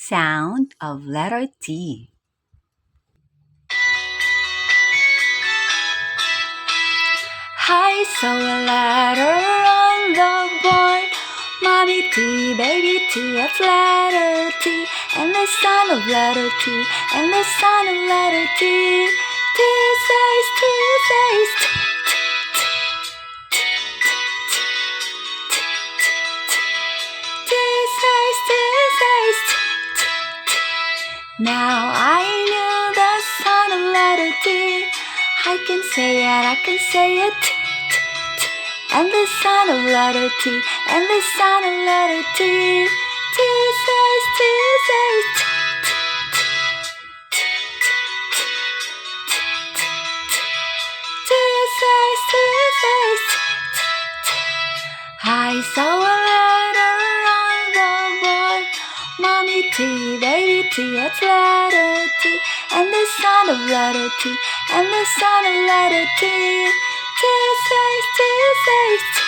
sound of letter T. I saw a letter on the board. Mommy T, baby T, it's letter T, and the sound of letter T, and the sound of letter T. T says, T says, T, T, T, T, T, T, T, T, T says, T says, T, T, T. Now I knew the sound of letter T. I can say it, I can say it, T, T, T. And the sound of letter T, and the sound of letter T. T says, T says, T, T, T, T, T, T, T, T, T says, T says, T, T, T. I saw a letter on the board. Mommy T, baby T, it's letter T, and the sound of letter T, and the sound of letter T. T says, T says, T.